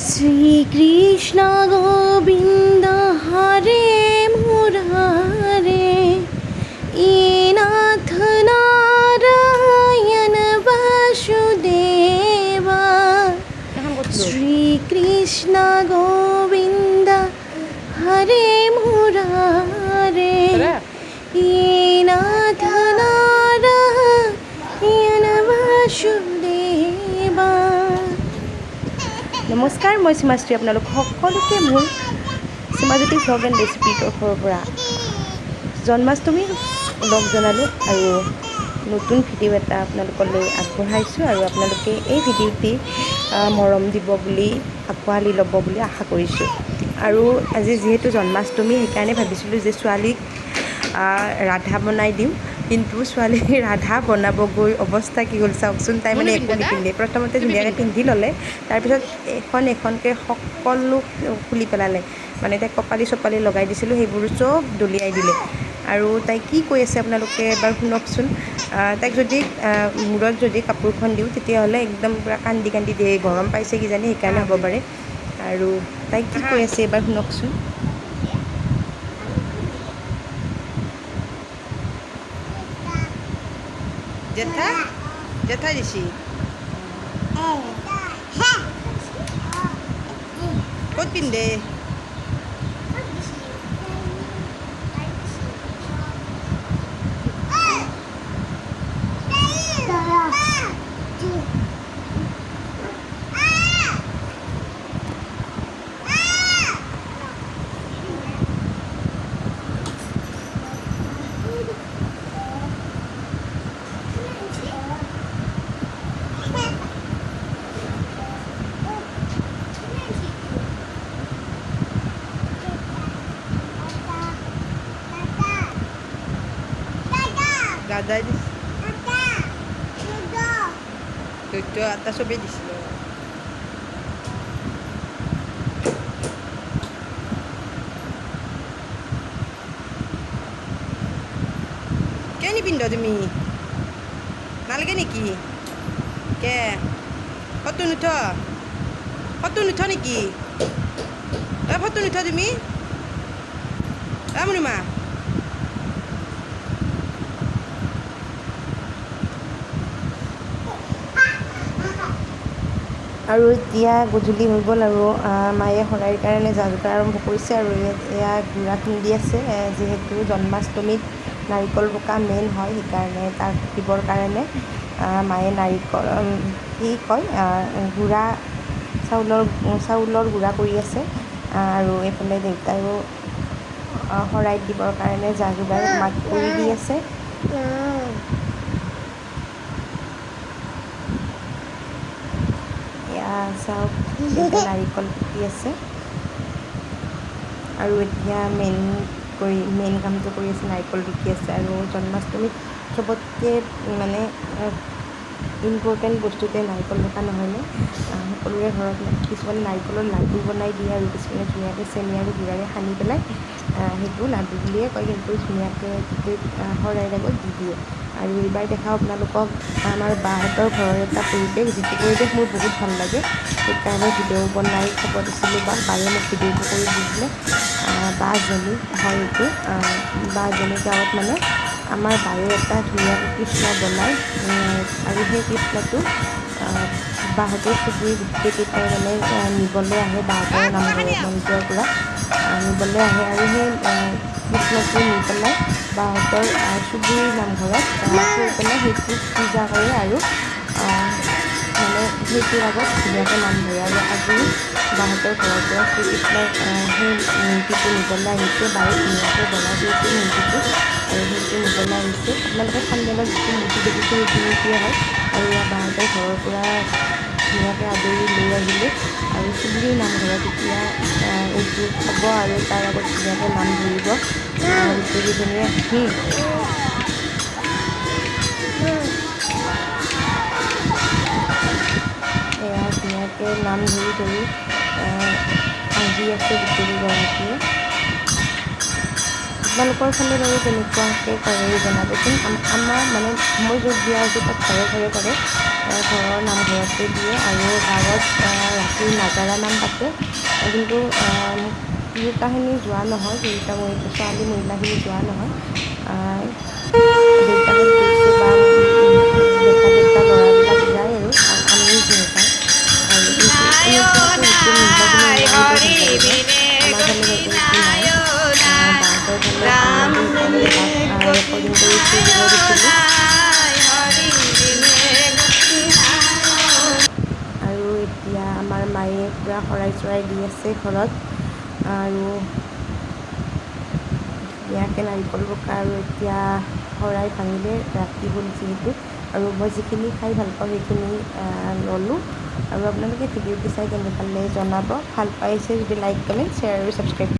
শ্ৰীকৃষ্ণ গোবিন্দ হৰে মুৰাৰে নাথ নাৰায়ণ বাসুদেবা শ্ৰীকৃষ্ণ গোবিন্দ হৰে মুৰাৰে নাথ নাৰায়ণ বাসুদেবা। নমস্কাৰ, মই সীমাশ্ৰী। আপোনালোক সকলোকে মোৰ সীমাজ্যোতি ভ্লগ এণ্ড ৰেচিপিৰ তৰফৰ পৰা জন্মাষ্টমীৰ লগ জনালোঁ আৰু নতুন ভিডিঅ' এটা আপোনালোকলৈ আগবঢ়াইছোঁ আৰু আপোনালোকে এই ভিডিঅ'টি মৰম দিব বুলি আঁকোৱালি ল'ব বুলি আশা কৰিছোঁ। আৰু আজি যিহেতু জন্মাষ্টমী, সেইকাৰণে ভাবিছিলোঁ যে ছোৱালীক ৰাধা বনাই দিওঁ, কিন্তু ছোৱালী ৰাধা বনাব গৈ অৱস্থা কি হ'ল চাওকচোন। তাই মানে একো নিপিন্ধে। প্ৰথমতে ধুনীয়াকৈ পিন্ধি ল'লে, তাৰপিছত এখনকৈ সকলো খুলি পেলালে। মানে তাইক কপালি চপালি লগাই দিছিলোঁ, সেইবোৰ চব দলিয়াই দিলে। আৰু তাই কি কৈ আছে আপোনালোকে এবাৰ শুনকচোন। তাইক যদি মূৰত যদি কাপোৰখন দিওঁ, তেতিয়াহ'লে একদম পূৰা কান্দি কান্দি দিয়ে। গৰম পাইছে কিজানি, সেইকাৰণে হ'ব পাৰে। আৰু তাই কি কৈ আছে এবাৰ শুনকচোন। জেঠা জেঠা দিছি ক'ত পিন্ধে? দাদাই দিছে দুটো আটা চবেই দিছিল। কিয় নিপিন্ধ তুমি? নালাগে নেকি? কে ফটো নুঠ? ফটো নুঠ নেকি? ফটো নুঠ তুমি? মণিমা আৰু এতিয়া গধূলি হৈ গ'ল আৰু মায়ে শৰাইৰ কাৰণে যা যোগাৰ আৰম্ভ কৰিছে। আৰু এয়া গুড়া খুন্দি আছে, যিহেতু জন্মাষ্টমীত নাৰিকল বোকা মেইন হয়, সেইকাৰণে তাক দিবৰ কাৰণে মায়ে নাৰিকল কি কয় গুড়া চাউলৰ গুড়া কৰি আছে। আৰু এইফালে দেউতায়ো শৰাইত দিবৰ কাৰণে যা যোগাৰ মাক কৰি দি আছে। চাওক, নাৰিকল পুতি আছে আৰু এতিয়া মেইন কামটো কৰি আছে, নাৰিকল ৰুকি আছে। আৰু জন্মাষ্টমীত চবতকৈ মানে ইম্পৰ্টেণ্ট বস্তুতে নাৰিকল ৰুকা নহয়নে? সকলোৰে ঘৰত কিছুমানে নাৰিকলৰ লাডু বনাই দিয়ে আৰু কিছুমানে ধুনীয়াকৈ চেনি আৰু গুড়াৰে সানি পেলাই সেইটো লাডু বুলিয়ে কয়, কিন্তু ধুনীয়াকৈ গোটেই শৰাইৰ আগত দি দিয়ে। আৰু এইবাৰ দেখাওঁ আপোনালোকক আমাৰ বাহঁতৰ ঘৰৰ এটা পৰিৱেশ, যিটো পৰিৱেশ মোৰ বহুত ভাল লাগে, সেইকাৰণে ভিডিঅ' বনাই খবৰ দিছিলোঁ। বায়ে মোক ভিডিঅ'টো কৰি দিছিলে। বাজনী হয় এইটো, বাজনী গাঁৱত মানে আমাৰ বায়ে এটা ধুনীয়াকৈ কৃষ্ণ বনায়। আৰু সেই কৃষ্ণটো বাহঁতৰ চুবুৰী গোটেইকেইটাই মানে নিবলৈ আহে, বাহঁতৰ নামঘৰৰ মন্দিৰৰ পৰা নিবলৈ আহে। আৰু সেই কৃষ্ণটো নি পেলাই বাহঁতৰ চুবুৰীৰ নামঘৰত থৈ পেলাই সেইটো পূজা কৰে আৰু মানে সেইটোৰ আগত ধুনীয়াকৈ নাম ধৰে। আৰু আজি বাহঁতৰ ঘৰৰ পৰা শ্ৰীকৃষ্ণৰ সেই মূৰ্তিটো নিবলৈ আহিছে। বায়ে ধুনীয়াকৈ বনাই দিছে মূৰ্তিটো, আৰু সেইটো নিবলৈ আহিছে। আপোনালোকে সন্ধিয়ালৈ যিটো মূৰ্তি দেখিছে সেইটো মূৰ্তিয়ে হয়। আৰু বাহঁতৰ ঘৰৰ পৰা ধুনীয়াকৈ আদৰি লৈ আহিলোঁ। আৰু চুবুৰীৰ নামঘৰত এতিয়া এইটো হ'ব আৰু তাৰ আগত ধুনীয়াকৈ নাম ধৰিব গোটেইকেইজনীয়ে। এয়া ধুনীয়াকৈ নাম ধৰি আহি আছে গোটেইকেইগৰাকীয়ে। আপোনালোকৰ ফালে বাৰু কেনেকুৱাকৈ কৰে জনাবচোন। আমাৰ মানে মই য'ত বিয়া আছোঁ তাত ঘৰে ঘৰে কৰে। ঘৰৰ নামঘৰতে দিয়ে আৰু গাঁৱত ৰাতি নাগাৰা নাম পাতে। কিন্তু তিৰোতাখিনি যোৱা নহয়, ছোৱালী মহিলাখিনি যোৱা নহয়। দেউতাহঁত গৈছে বা ডেকা ডেকা ল'ৰাবিলাক যায় আৰু আমি নাযাওঁ। আৰু কিন্তু এনেকুৱাকৈ হোটেল নোহোৱাখিনি ইমান ভাল লাগে ন, আমাৰ ফালে বাইদেউ সেইটো নাই। বাহঁতৰ ফালে ভাল লাগে সেইকাৰণে তাত ৰেকৰ্ডিং কৰি ফুৰিব গৈছিলোঁ। আৰু এতিয়া আমাৰ মায়ে পূৰা শৰাই চৰাই দি আছে ঘৰত। আৰু ধুনীয়াকৈ নাৰিকল ৰুকা আৰু এতিয়া শৰাই ভাঙিলে, ৰাতি হ'ল যিহেতু। আৰু মই যিখিনি খাই ভাল পাওঁ সেইখিনি ল'লোঁ। আৰু আপোনালোকে ভিডিঅ'টো চাই কেনে পালে জনাব। ভাল পাইছে যদি লাইক, কমেণ্ট, শ্বেয়াৰ আৰু ছাবস্ক্ৰাইব